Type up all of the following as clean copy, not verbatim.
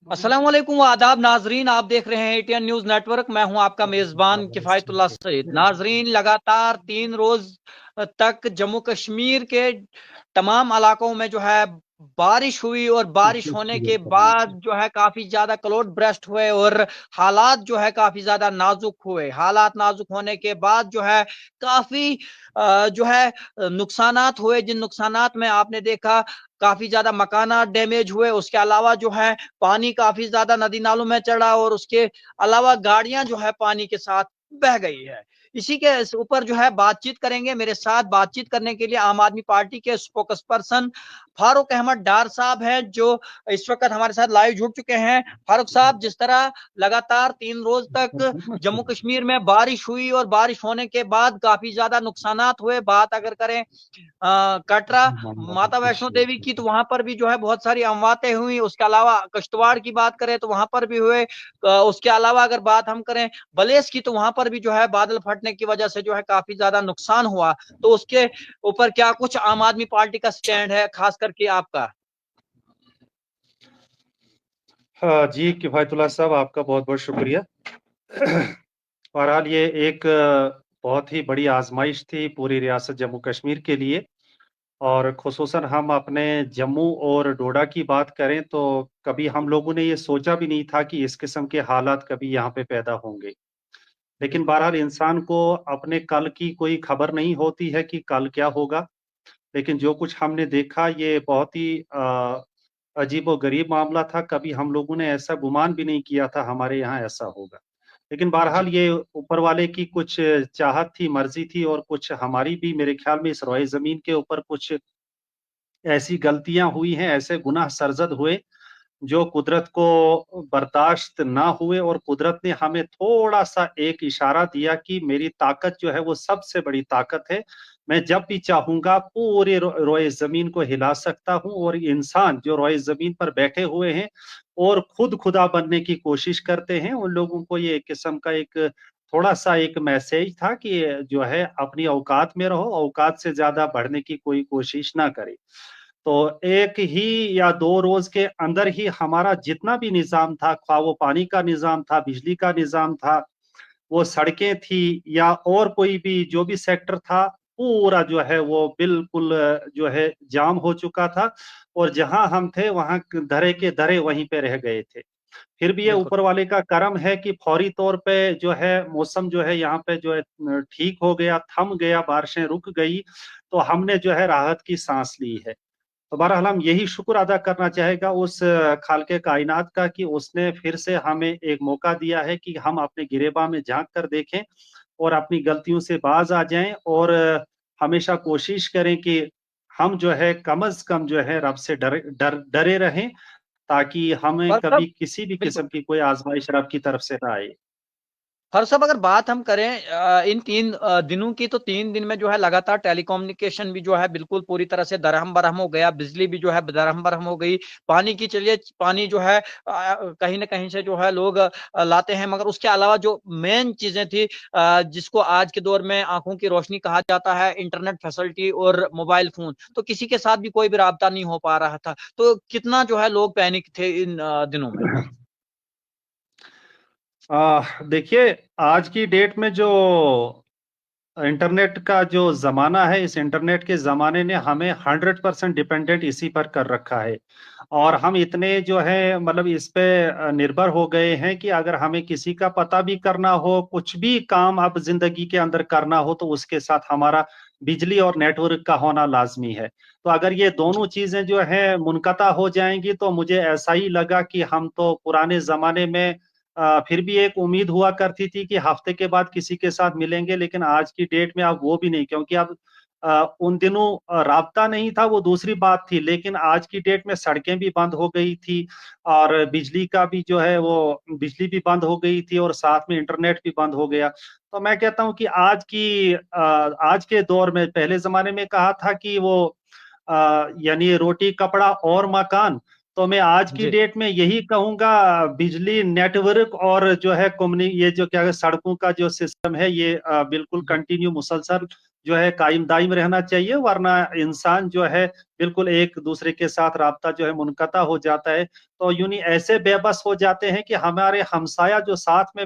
अस्सलाम वालेकुम आदाब नाजरीन, आप देख रहे हैं एटीएन न्यूज नेटवर्क। मैं हूं आपका मेजबान किफायतुल्लाह सईद। नाजरीन, लगातार 3 रोज तक जम्मू कश्मीर के तमाम इलाकों में जो है बारिश हुई और बारिश होने के बाद जो है काफी ज्यादा क्लाउड ब्रेस्ट हुए और हालात जो है काफी ज्यादा नाजुक हुए। हालात नाजुक होने के बाद जो है काफी जो है नुकसानात हुए, जिन नुकसानात में आपने देखा काफी ज्यादा मकानात डैमेज हुए। उसके अलावा जो है पानी काफी ज्यादा नदी नालों में चढ़ा और उसके अलावा गाड़ियां जो है पानी के साथ बह गई है। इसी के ऊपर जो है बातचीत करेंगे। मेरे साथ बातचीत करने के लिए आम आदमी पार्टी के स्पोकस पर्सन फारूक अहमद डार साहब हैं, जो इस वक्त हमारे साथ लाइव जुड़ चुके हैं। फारूक साहब, जिस तरह लगातार 3 रोज तक जम्मू कश्मीर में बारिश हुई और बारिश होने के बाद काफी ज्यादा नुकसानात हुए, बात अगर करें कटरा माता वैष्णो देवी की, तो वहां पर भी जो है बहुत सारी अमवातें हुई। उसके अलावा किश्तवाड़ की बात करें तो वहां पर भी हुए। उसके अलावा अगर बात हम करें बलेस की, तो वहां पर भी जो है बादल फटने की वजह से जो है काफी ज्यादा नुकसान हुआ। तो उसके ऊपर क्या कुछ आम आदमी पार्टी का स्टैंड है, खास करके आपका? हाँ जी, किफ़ायतुल्लाह साहब, आपका बहुत बहुत शुक्रिया। बहरहाल ये एक बहुत ही बड़ी आजमाइश थी पूरी रियासत जम्मू कश्मीर के लिए, और खुसूसन हम अपने जम्मू और डोडा की बात करें तो कभी हम लोगों ने ये सोचा भी नहीं था कि इस किस्म के हालात कभी यहाँ पे पैदा होंगे। लेकिन बहरहाल इंसान को अपने कल की कोई खबर नहीं होती है कि कल क्या होगा। लेकिन जो कुछ हमने देखा ये बहुत ही अजीबो-गरीब मामला था। कभी हम लोगों ने ऐसा गुमान भी नहीं किया था हमारे यहाँ ऐसा होगा। लेकिन बहरहाल ये ऊपर वाले की कुछ चाहत थी, मर्ज़ी थी, और कुछ हमारी भी मेरे ख़्याल में इस रोए ज़मीन के ऊपर कुछ ऐसी गलतियाँ हुई हैं, ऐसे गुनाह सरज़द हुए जो कुदरत को बर्दाश्त ना हुए, और कुदरत ने हमें थोड़ा-सा एक इशारा दिया कि मेरी ताकत जो है वो सबसे बड़ी ताकत है। मैं जब भी चाहूँगा पूरे रोए ज़मीन को हिला सकता हूँ, और इंसान जो रोए ज़मीन पर बैठे हुए हैं और खुद खुदा बनने की कोशिश करते हैं, उन लोगों को ये एक किस्म का एक थोड़ा-सा एक मैसेज था कि जो है अपनी औकात में रहो, औकात से ज़्यादा बढ़ने की कोई कोशिश ना करें। तो 1 ही या 2 रोज़ के अंदर ही हमारा जितना भी निज़ाम था, ख़्वाह वो पानी का निज़ाम था, बिजली का निज़ाम था, वो सड़कें थी या और कोई भी जो भी सेक्टर था, पूरा जो है वो बिल्कुल जो है जाम हो चुका था, और जहाँ हम थे वहाँ धरे के धरे वहीं पे रह गए थे। फिर भी ये बिल्कुल। ऊपर वाले का करम है कि फौरी तौर पे जो है मौसम जो है यहाँ पे जो है ठीक हो गया, थम गया, बारिशें रुक गई, तो हमने जो है राहत की साँस ली है। तो बहरहाल हम यही शुक्र अदा करना चाहेगा उस खालिक़े कायनात का कि उसने फिर से हमें एक मौका दिया है कि हम अपने गिरेबान में झाँक कर देखें और अपनी गलतियों से बाज़ आ जाएँ, और हमेशा कोशिश करें कि हम जो है कम से कम जो है रब से डरे रहें, ताकि हमें पर कभी सब किसी भी बिल्कुल। किस्म की कोई आज़माइश रब की तरफ से ना आए। और सब अगर बात हम करें इन 3 दिनों की, तो 3 दिन में जो है लगातार टेलीकम्युनिकेशन भी जो है बिल्कुल पूरी तरह से दरहम बरहम हो गया। बिजली भी जो है दरहम बरहम हो गई। पानी की चलिए, पानी जो है कहीं ना कहीं से जो है लोग लाते हैं, मगर उसके अलावा जो मेन चीजें थी, जिसको आज के दौर में आंखों की रोशनी कहा जाता है, इंटरनेट फैसिलिटी और मोबाइल फोन, तो किसी के साथ भी कोई भी राब्ता नहीं हो पा रहा था। तो कितना जो है लोग पैनिक थे इन दिनों में। देखिए, आज की डेट में जो इंटरनेट का जो ज़माना है, इस इंटरनेट के ज़माने ने हमें 100% डिपेंडेंट इसी पर कर रखा है। और हम इतने जो है मतलब इस पे निर्भर हो गए हैं कि अगर हमें किसी का पता भी करना हो, कुछ भी काम अब ज़िंदगी के अंदर करना हो, तो उसके साथ हमारा बिजली और नेटवर्क का होना लाज़मी है। तो अगर ये दोनों चीज़ें जो हैं मुनक़ता हो जाएँगी, तो मुझे ऐसा ही लगा कि हम तो पुराने ज़माने में फिर भी एक उम्मीद हुआ करती थी कि हफ्ते के बाद किसी के साथ मिलेंगे, लेकिन आज की डेट में अब वो भी नहीं, क्योंकि अब उन दिनों राब्ता नहीं था, वो दूसरी बात थी, लेकिन आज की डेट में सड़कें भी बंद हो गई थी, और बिजली का भी जो है वो बिजली भी बंद हो गई थी, और साथ में इंटरनेट भी बंद हो गया। तो मैं कहता हूँ कि आज के दौर में, पहले ज़माने में कहा था कि वो यानी रोटी, कपड़ा और मकान, तो मैं आज की जी। डेट में यही कहूँगा, बिजली, नेटवर्क और जो है ये जो क्या है सड़कों का जो सिस्टम है, ये बिल्कुल कंटिन्यू मुसलसल जो है कायम दायम रहना चाहिए, वरना इंसान जो है बिल्कुल एक दूसरे के साथ राब्ता जो है मुनक़ता हो जाता है। तो यूँ नहीं ऐसे बेबस हो जाते हैं कि हमारे हमसाया जो साथ में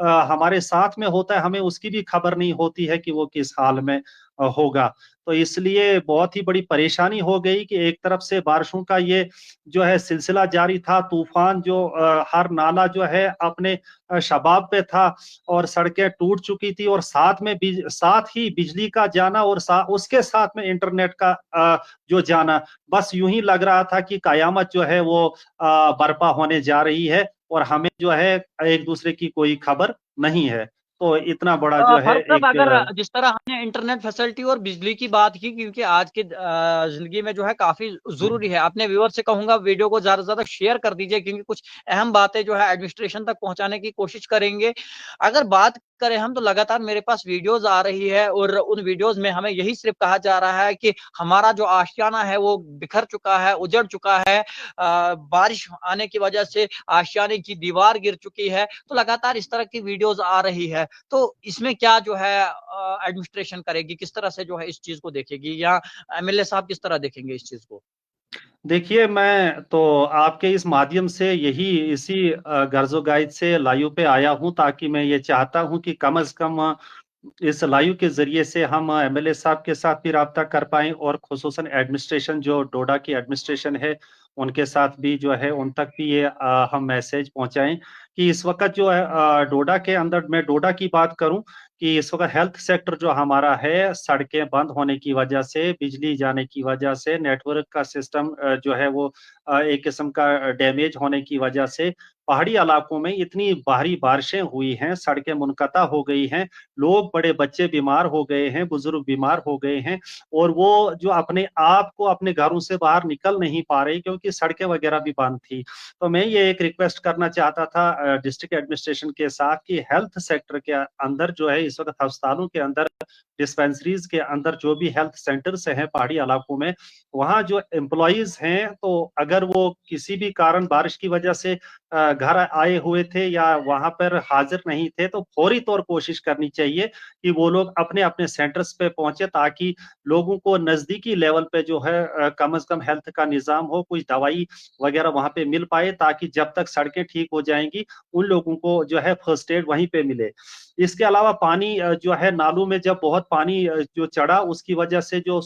हमारे साथ में होता है, हमें उसकी भी खबर नहीं होती है कि वो किस हाल में होगा। तो इसलिए बहुत ही बड़ी परेशानी हो गई कि एक तरफ से बारिशों का ये जो है सिलसिला जारी था, तूफ़ान जो हर नाला जो है अपने शबाब पे था और सड़कें टूट चुकी थी और साथ ही बिजली का जाना और उसके साथ में इंटरनेट का जो जाना, बस यूँ ही लग रहा था कि कयामत जो है वो बर्पा होने जा रही है और हमें जो है एक-दूसरे की कोई खबर नहीं है। तो इतना बड़ा जो है फारूक साहब, एक अगर जिस तरह हमने इंटरनेट फैसिलिटी और बिजली की बात की, क्योंकि आज के ज़िंदगी में जो है काफ़ी ज़रूरी है। अपने व्यूअर से कहूँगा वीडियो को ज़्यादा से ज़्यादा शेयर कर दीजिए, क्योंकि कुछ अहम बातें जो है एडमिनिस्ट्रेशन तक पहुँचाने की कोशिश करेंगे। अगर बात करें हम, तो लगातार मेरे पास वीडियोज़ आ रही है और उन वीडियोज़ में हमें यही सिर्फ़ कहा जा रहा है कि हमारा जो आशियाना है वो बिखर चुका है, उजड़ चुका है। बारिश आने की वजह से आशियाने की दीवार गिर चुकी है। तो लगातार इस तरह की वीडियोज़ आ रही है। तो इसमें क्या जो है एडमिनिस्ट्रेशन करेगी? किस तरह से जो है इस चीज़ को देखेगी, या एमएलए साहब किस तरह देखेंगे इस चीज़ को? देखिए, मैं तो आपके इस माध्यम से इसी गर्ज़ो-गाइद से लाइव पे आया हूँ ताकि मैं ये चाहता हूँ कि कम से कम इस लाइव के ज़रिए से हम एमएलए साहब के साथ भी राब्ता कर पाएँ और ख़ुसूसन एडमिनिस्ट्रेशन जो डोडा की एडमिनिस्ट्रेशन है, उनके साथ भी जो है उन तक भी ये हम मैसेज पहुँचाएँ कि इस वक़्त जो है डोडा के अंदर मैं डोडा की बात करूँ कि इस वक़्त हेल्थ सेक्टर जो हमारा है, सड़कें बंद होने की वजह से, बिजली जाने की वजह से, नेटवर्क का सिस्टम जो है वो एक किस्म का डैमेज होने की वजह से पहाड़ी इलाकों में इतनी भारी बारिशें हुई हैं, सड़कें मुनक़ता हो गई हैं, लोग बड़े बच्चे बीमार हो गए हैं, बुज़ुर्ग बीमार हो गए हैं और वो जो अपने आप को अपने घरों से बाहर निकल नहीं पा रहे क्योंकि सड़कें वग़ैरह भी बंद थी। तो मैं ये एक रिक्वेस्ट करना चाहता था डिस्ट्रिक्ट एडमिनिस्ट्रेशन के साथ कि हेल्थ सेक्टर के अंदर जो है इस वक़्त अस्पतालों के अंदर, डिस्पेंसरीज़ के अंदर जो भी हेल्थ सेंटर्स हैं पहाड़ी इलाकों में, वहाँ जो एम्प्लॉइज़ हैं, तो अगर वो किसी भी कारण बारिश की वजह से घर आए हुए थे या वहाँ पर हाज़िर नहीं थे, तो फ़ौरी तौर कोशिश करनी चाहिए कि वो लोग अपने-अपने सेंटर्स पे पहुँचे ताकि लोगों को नज़दीकी लेवल पे जो है कम से कम हेल्थ का निज़ाम हो, कुछ दवाई वग़ैरह वहाँ पे मिल पाए ताकि जब तक सड़कें ठीक हो जाएँगी, उन लोगों को जो है फर्स्ट एड वहीं पे मिले। इसके अलावा पानी जो है नालों में जब बहुत पानी जो चढ़ा उसकी वजह से जो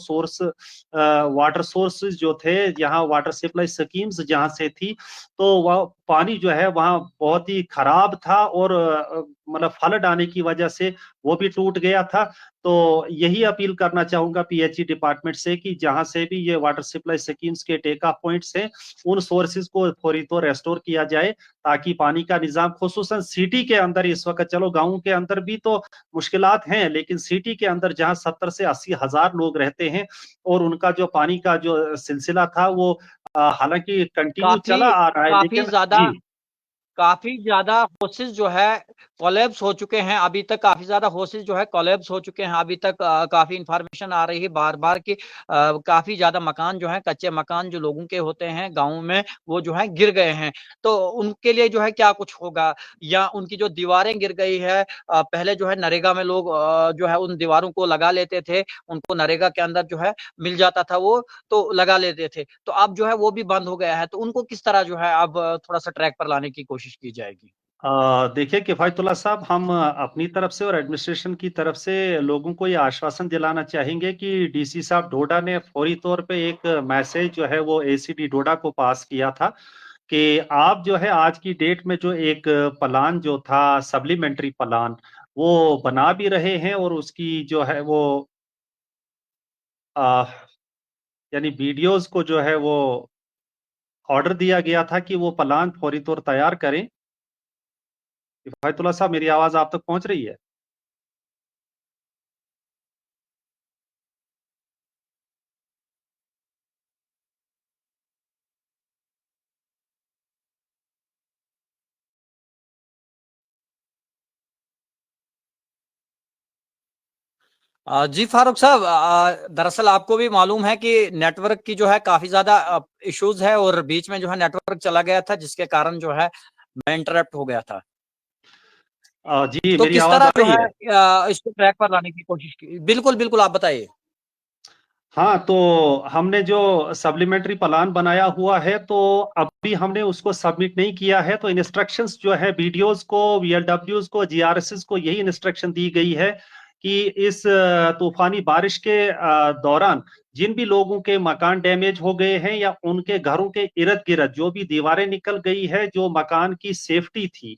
वाटर सोर्सेज़ जो थे, जहाँ वाटर सप्लाई स्कीम्स जहाँ से थी, तो वह पानी जो है वहाँ बहुत ही खराब था और मतलब फ्लड आने की वजह से वो भी टूट गया था। तो यही अपील करना चाहूँगा पीएचई डिपार्टमेंट से कि जहाँ से भी ये वाटर सप्लाई स्कीम्स के टेक ऑफ पॉइंट्स हैं, उन सोर्सेज़ को फौरी तौर रेस्टोर किया जाए ताकि पानी का निज़ाम ख़ुसूसन सिटी के अंदर इस वक़्त चलो गाँव के अंदर भी तो मुश्किलात हैं, लेकिन सिटी के अंदर जहाँ 70 से 80 हज़ार लोग रहते हैं और उनका जो पानी का जो सिलसिला था वो हालाँकि कंटिन्यू काफ़ी चला आ रहा है काफ़ी लेकिन ज़्यादा जी। काफ़ी ज़्यादा हाउसेज़ जो है कोलैप्स हो चुके हैं, अभी तक काफ़ी ज़्यादा हाउसेज़ जो है कोलैप्स हो चुके हैं, अभी तक काफ़ी इन्फॉर्मेशन आ रही है बार-बार कि काफ़ी ज़्यादा मकान जो हैं, कच्चे मकान जो लोगों के होते हैं गाँव में, वो जो है गिर गए हैं। तो उनके लिए जो है क्या कुछ होगा? या उनकी जो दीवारें गिर गई है, पहले जो है नरेगा में लोग जो है उन दीवारों को लगा लेते थे, उनको नरेगा के अंदर जो है मिल जाता था वो, तो लगा लेते थे। तो अब जो है वो भी बंद हो गया है, तो उनको किस तरह जो है अब थोड़ा-सा ट्रैक पर लाने की कोशिश की जाएगी? देखिए किफ़ायतुल्लाह साहब हम अपनी तरफ से और एडमिनिस्ट्रेशन की तरफ से लोगों को ये आश्वासन दिलाना चाहेंगे कि डीसी साहब डोडा ने फ़ौरी तौर पे एक मैसेज जो है वो एसीडी डोडा को पास किया था कि आप जो है आज की डेट में जो एक प्लान जो था सप्लीमेंट्री प्लान वो बना भी रहे हैं और उसकी जो है वो अ, यानी वीडियोज़ को जो है वो ऑर्डर दिया गया था कि वो प्लान फ़ौरी तौर तैयार करें। किफ़ायतुल्लाह साहब मेरी आवाज़ आप तक पहुँच रही है? जी फारूक साहब, दरअसल आपको भी मालूम है कि नेटवर्क की जो है काफ़ी ज़्यादा इश्यूज़ है और बीच में जो है नेटवर्क चला गया था, जिसके कारण जो है मैं इंटरप्ट हो गया था। जी तो मेरी किस आवाज़ तरह आ जो रही है है? इसको ट्रैक पर लाने की कोशिश की? बिल्कुल, बिल्कुल आप बताइए। हाँ, तो हमने जो सप्लीमेंट्री प्लान बनाया हुआ है, तो अभी हमने उसको सबमिट नहीं किया है। तो इंस्ट्रक्शंस जो है बीडीओज को, वीएलडब्ल्यूज को, जीआरएसएस को यही इंस्ट्रक्शन दी गई है कि इस तूफानी बारिश के दौरान जिन भी लोगों के मकान डैमेज हो गए हैं या उनके घरों के इर्द गिर्द जो भी दीवारें निकल गई है, जो मकान की सेफ्टी थी,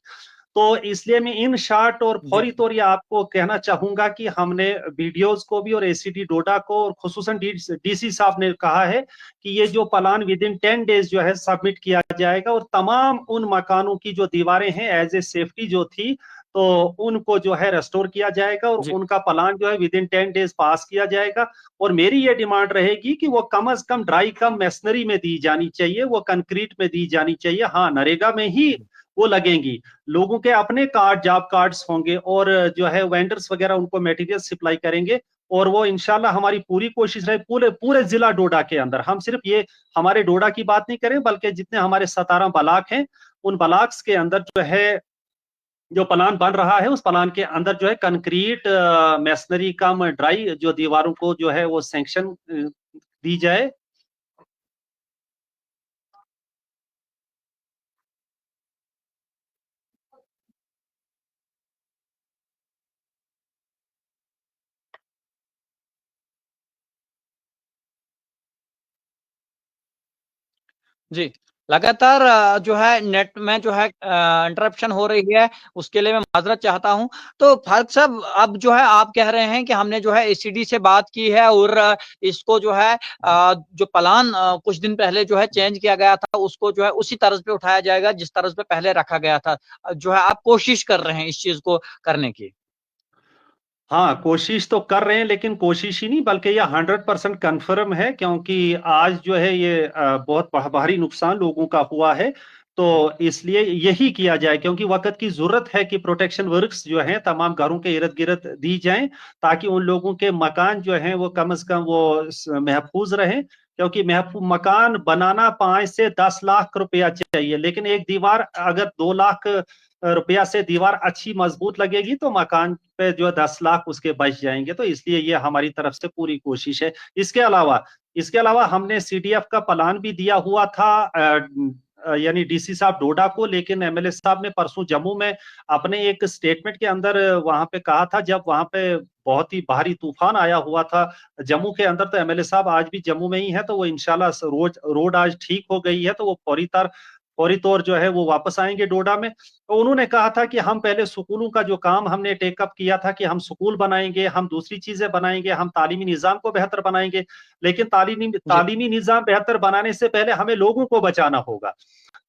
तो इसलिए मैं इन शॉर्ट और जी फौरी तौर ये आपको कहना चाहूंगा कि हमने बीडीओज को भी और एसीडी डोडा को और खुसूसन डीसी साहब ने कहा है कि ये जो प्लान विद इन 10 डेज जो है सबमिट किया जाएगा और तमाम उन मकानों की जो दीवारें हैं एज ए सेफ्टी जो थी, तो उनको जो है रेस्टोर किया जाएगा और जी उनका प्लान जो है विद इन 10 डेज पास किया जाएगा। और मेरी ये डिमांड रहेगी कि वो कम अज कम ड्राई कम मेसनरी में दी जानी चाहिए, वो कंक्रीट में दी जानी चाहिए। हाँ, नरेगा में ही वो लगेंगी। लोगों के अपने कार्ड, जॉब कार्ड्स होंगे और जो है वेंडर्स वगैरह उनको मटेरियल सप्लाई करेंगे। और वो इंशाल्लाह हमारी पूरी कोशिश रहे पूरे पूरे जिला डोडा के अंदर, हम सिर्फ ये हमारे डोडा की बात नहीं करें बल्कि जितने हमारे 17 ब्लॉक हैं उन ब्लॉक्स के अंदर जो है जो प्लान बन रहा है उस प्लान के अंदर जो है कंक्रीट मेसनरी कम ड्राई जो दीवारों को जो है वो सैंक्शन दी जाए। जी। लगातार जो है नेट में जो है इंटरप्शन हो रही है, उसके लिए मैं माज़रत चाहता हूँ। तो फारूक साहब, अब जो है आप कह रहे हैं कि हमने जो है एसीडी से बात की है और इसको जो है जो प्लान कुछ दिन पहले जो है चेंज किया गया था, उसको जो है उसी तर्ज पे उठाया जाएगा जिस तर्ज पे पहले रखा गया था। जो है आप कोशिश कर रहे हैं इस चीज़ को करने की। हाँ, कोशिश तो कर रहे हैं लेकिन कोशिश ही नहीं बल्कि ये 100% कन्फर्म है, क्योंकि आज जो है ये बहुत भारी नुकसान लोगों का हुआ है। तो इसलिए यही किया जाए, क्योंकि वक्त की जरूरत है कि प्रोटेक्शन वर्क्स जो हैं तमाम घरों के इर्द गिर्द दी जाएं, ताकि उन लोगों के मकान जो हैं वो कम से कम वो महफूज रहें। क्योंकि महफूज मकान बनाना 5 से 10 लाख रुपया चाहिए, लेकिन एक दीवार अगर 2 लाख रुपया से दीवार अच्छी मजबूत लगेगी तो मकान पे जो 10 लाख उसके बच जाएंगे। तो इसलिए ये हमारी तरफ से पूरी कोशिश है। इसके अलावा हमने सीडीएफ का प्लान भी दिया हुआ था यानी डीसी साहब डोडा को, लेकिन एमएलए साहब ने परसों जम्मू में अपने एक स्टेटमेंट के अंदर वहां पे कहा था, जब वहां पे बहुत ही भारी तूफान आया हुआ था जम्मू के अंदर, तो एमएलए साहब आज भी जम्मू में ही है, तो वो इंशाल्लाह रोड आज ठीक हो गई है, तो वो फौरी तौर जो है वो वापस आएंगे डोडा में। तो उन्होंने कहा था कि हम पहले स्कूलों का जो काम हमने टेकअप किया था कि हम स्कूल बनाएंगे, हम दूसरी चीजें बनाएंगे, हम तालीमी निजाम को बेहतर बनाएंगे, लेकिन तालीमी जी, तालीमी निजाम बेहतर बनाने से पहले हमें लोगों को बचाना होगा।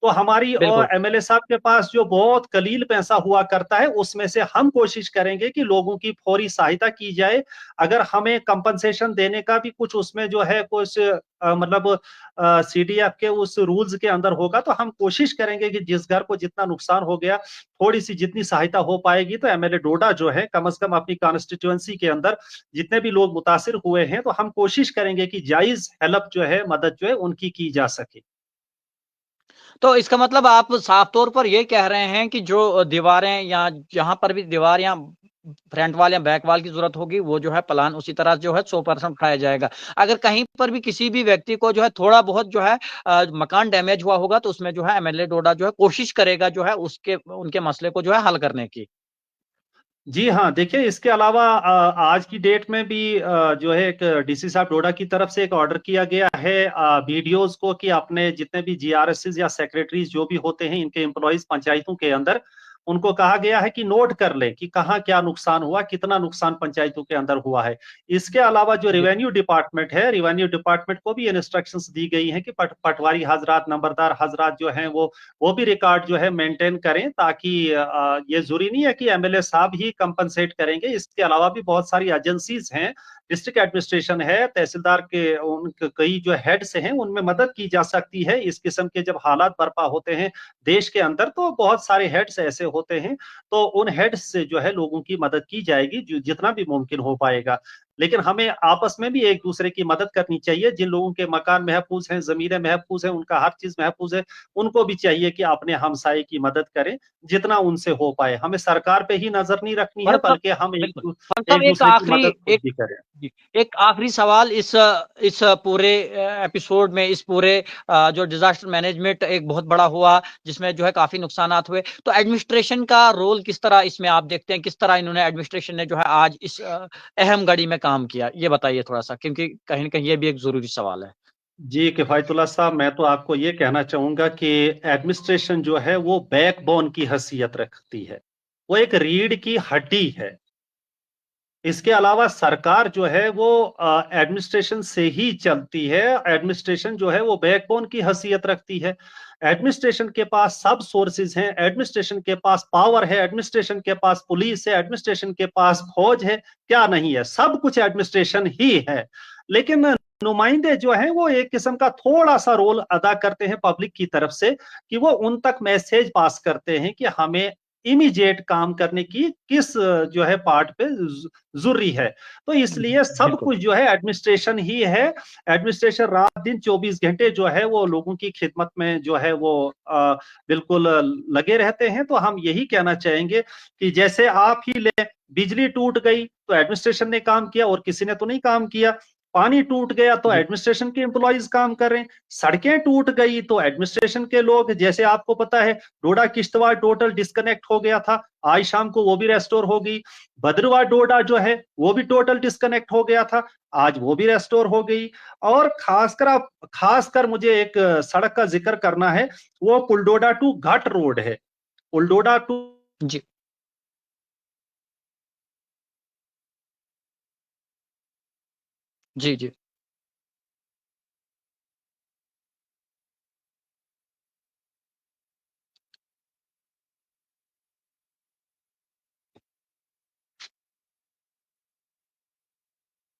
तो हमारी बिल्कुल। और एमएलए साहब के पास जो बहुत कलील पैसा हुआ करता है उसमें से हम कोशिश करेंगे कि लोगों की फौरी सहायता की जाए। अगर हमें कंपनसेशन देने का भी कुछ उसमें जो है कुछ मतलब सीडीएफ के उस रूल्स के अंदर होगा, तो हम कोशिश करेंगे कि जिस घर को जितना नुकसान हो गया थोड़ी सी जितनी सहायता हो पाएगी, तो एमएलए डोडा जो है कम से कम अपनी कॉन्स्टिट्यूएंसी के अंदर जितने भी लोग मुतासिर हुए हैं, तो हम कोशिश करेंगे कि जायज हेल्प जो है मदद जो है उनकी की जा सके। तो इसका मतलब आप साफ तौर पर ये कह रहे हैं कि जो दीवारें या जहां पर भी दीवार या फ्रंट वाल या बैक वाल की जरूरत होगी, वो जो है प्लान उसी तरह जो है 100% उठाया जाएगा। अगर कहीं पर भी किसी भी व्यक्ति को जो है थोड़ा बहुत जो है मकान डैमेज हुआ होगा, तो उसमें जो है एमएलए डोडा जो है कोशिश करेगा जो है उसके उनके मसले को जो है हल करने की। जी हाँ, देखिए इसके अलावा आज की डेट में भी जो है एक डीसी साहब डोडा की तरफ से एक ऑर्डर किया गया है बीडीओज को कि अपने जितने भी जीआरएसएस या सेक्रेटरीज जो भी होते हैं इनके एम्प्लॉइज पंचायतों के अंदर, उनको कहा गया है कि नोट कर लें कि कहाँ क्या नुकसान हुआ, कितना नुकसान पंचायतों के अंदर हुआ है। इसके अलावा जो जी रेवेन्यू डिपार्टमेंट है, रेवेन्यू डिपार्टमेंट को भी इंस्ट्रक्शंस दी गई हैं कि पटवारी हजरात, नंबरदार हजरात जो हैं वो भी रिकॉर्ड जो है मेंटेन करें, ताकि ये जरूरी नहीं है कि एमएलए साहब ही कंपनसेट करेंगे। इसके अलावा भी बहुत सारी एजेंसीज हैं, डिस्ट्रिक्ट एडमिनिस्ट्रेशन है, तहसीलदार के उन कई जो हेड्स हैं उनमें मदद की जा सकती है। इस किस्म के जब हालात बर्पा होते हैं देश के अंदर, तो बहुत सारे हेड्स ऐसे होते हैं, तो उन हेड्स से जो है लोगों की मदद की जाएगी जो जितना भी मुमकिन हो पाएगा। लेकिन हमें आपस में भी एक दूसरे की मदद करनी चाहिए। जिन लोगों के मकान महफूज हैं, जमीनें महफूज हैं, उनका हर चीज महफूज है, उनको भी चाहिए कि अपने हमसाये की मदद करें जितना उनसे हो पाए। हमें सरकार पे ही नजर नहीं रखनी है, फारूक साहब, बल्कि हम बिल्कुल। फारूक साहब, एक एक दूसरे की आखिरी मदद खुद एक भी करें। जी, एक आखिरी सवाल इस पूरे एपिसोड में, इस पूरे जो डिजास्टर मैनेजमेंट एक बहुत बड़ा हुआ, जिसमें जो है काफी नुकसानात हुए, तो एडमिनिस्ट्रेशन का रोल किस तरह इसमें आप देखते हैं? किस तरह इन्होंने, एडमिनिस्ट्रेशन ने जो है आज इस अहम घड़ी में काम किया? ये बताइए थोड़ा सा, क्योंकि कहीं ना कहीं ये भी एक जरूरी सवाल है। जी, किफ़ायतुल्लाह साहब, मैं तो आपको ये कहना चाहूँगा कि एडमिनिस्ट्रेशन जो है वो बैकबोन की हैसियत रखती है। वो एक रीढ़ की हड्डी है। इसके अलावा सरकार जो है वो एडमिनिस्ट्रेशन से ही चलती है। एडमिनिस्ट्रेशन जो है वो बैकबोन की हैसियत रखती है। एडमिनिस्ट्रेशन के पास सब सोर्सेज़ हैं, एडमिनिस्ट्रेशन के पास पावर है, एडमिनिस्ट्रेशन के पास पुलिस है, एडमिनिस्ट्रेशन के पास फौज है, क्या नहीं है? सब कुछ एडमिनिस्ट्रेशन ही है। लेकिन नुमाइंदे जो हैं वो एक किस्म का थोड़ा-सा रोल अदा करते हैं पब्लिक की तरफ से, कि वो उन तक मैसेज पास करते हैं कि हमें इमीडिएट काम करने की किस जो है पार्ट पे ज़रूरी है। तो इसलिए सब बिल्कुल। कुछ जो है एडमिनिस्ट्रेशन ही है। एडमिनिस्ट्रेशन रात-दिन 24 घंटे जो है वो लोगों की खिदमत में जो है वो बिल्कुल लगे रहते हैं। तो हम यही कहना चाहेंगे कि जैसे आप ही लें, बिजली टूट गई तो एडमिनिस्ट्रेशन ने काम किया और किसी ने तो नहीं काम किया। पानी टूट गया तो जी। एडमिनिस्ट्रेशन के एम्प्लॉइज काम कर रहे हैं। सड़कें टूट गई तो एडमिनिस्ट्रेशन के लोग, जैसे आपको पता है डोडा किश्तवाड़ टोटल डिस्कनेक्ट हो गया था, आज शाम को वो भी रेस्टोर हो गई। भद्रवाह डोडा जो है वो भी टोटल डिस्कनेक्ट हो गया था, आज वो भी रेस्टोर हो गई। और खासकर मुझे एक सड़क का जिक्र करना है, वो पुलडोडा टू घाट रोड है। पुलडोडा टू जी। जी। जी।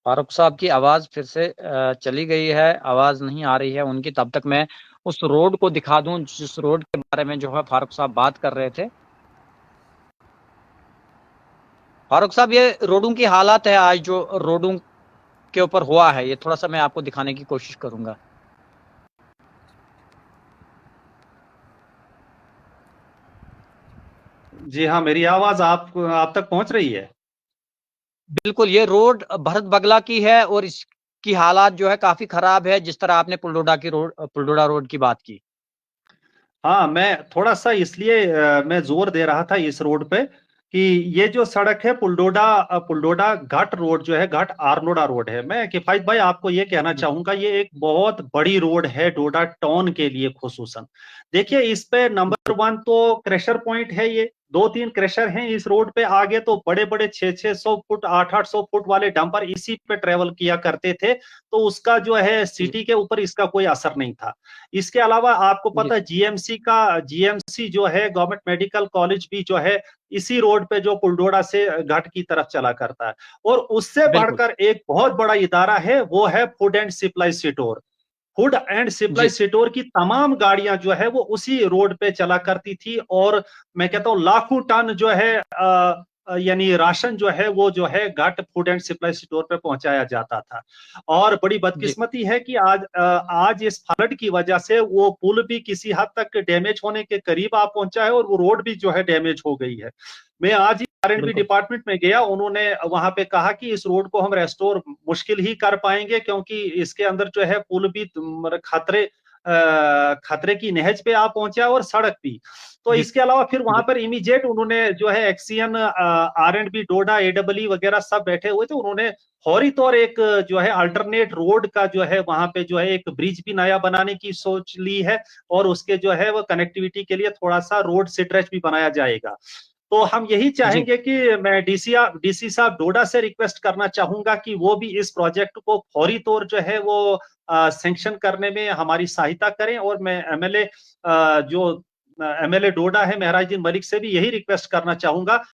फारूक साहब की आवाज फिर से चली गई है, आवाज नहीं आ रही है उनकी। तब तक मैं उस रोड को दिखा दूं जिस रोड के बारे में जो है फारूक साहब बात कर रहे थे। फारूक साहब, ये रोडों की हालत है आज जो रोडों के ऊपर हुआ है, ये थोड़ा सा मैं आपको दिखाने की कोशिश करूंगा। जी हाँ, मेरी आवाज आप तक पहुंच रही है? बिल्कुल, ये रोड भरत बगला की है और इसकी हालात जो है काफी खराब है, जिस तरह आपने पुलडोडा रोड की बात की। हाँ, मैं थोड़ा-सा इसलिए मैं ज़ोर दे रहा था इस रोड पे कि ये जो सड़क है पुलडोडा घाट रोड जो है, घाट आरनोडा रोड है। मैं किफ़ायत भाई आपको ये कहना जी। चाहूँगा, ये एक बहुत बड़ी रोड है डोडा टाउन के लिए ख़ुसूसन। देखिए, इस पे नंबर जी। 1 तो क्रशर पॉइंट है ये, 2-3 क्रशर हैं इस रोड पे। आगे तो बड़े-बड़े 600-600 फुट, 800-800 फुट वाले डंपर इसी पे ट्रैवल किया करते थे, तो उसका जो है जी। सिटी के ऊपर इसका कोई असर नहीं था। इसके अलावा आपको जी। पता है जीएमसी जो है, गवर्नमेंट मेडिकल कॉलेज भी जो है इसी रोड पे जो पुलडोडा से घाट की तरफ चला करता है। और उससे बिल्कुल। बढ़कर एक बहुत बड़ा इदारा है, वो है food and supply store. Food and supply जी। स्टोर की तमाम गाड़ियां जो है वो उसी रोड पे चला करती थी, और मैं कहता हूँ लाखों टन जो है यानी राशन जो है वो जो है घाट फूड एंड सप्लाई स्टोर पे पहुंचाया जाता था। और बड़ी जी। बदकिस्मती है कि आज इस फ्लड की वजह से वो पुल भी किसी हद तक डैमेज होने के करीब आ पहुंचा है, और वो रोड भी जो है डैमेज हो गई है। मैं आज ही आर&बी बिल्कुल। डिपार्टमेंट में गया, उन्होंने वहां पे कहा कि इस रोड को हम रेस्टोर मुश्किल ही कर पाएंगे, क्योंकि इसके अंदर जो है पुल भी खतरे की नहज पे आ पहुंचा और सड़क भी। तो जी। इसके अलावा फिर वहां जी। पर इमीडिएट उन्होंने जो है एक्सीएन, आर&बी डोडा, एडब्ल्यू वगैरह सब बैठे हुए थे, उन्होंने फौरी तौर एक जो है अल्टरनेट रोड का जो है वहां पे जो है एक ब्रिज भी नया बनाने की सोच ली है, और उसके जो है वो कनेक्टिविटी के लिए थोड़ा सा रोड सिट्रेच भी बनाया जाएगा। तो हम यही जी। चाहेंगे कि मैं डीसी साहब डोडा से रिक्वेस्ट करना चाहूंगा कि वो भी इस प्रोजेक्ट को फौरी तौर जो है वो सैंक्शन करने में हमारी सहायता करें। और मैं जो एमएलए डोडा है, महराजुद्दीन मलिक से भी यही रिक्वेस्ट करना चाहूंगा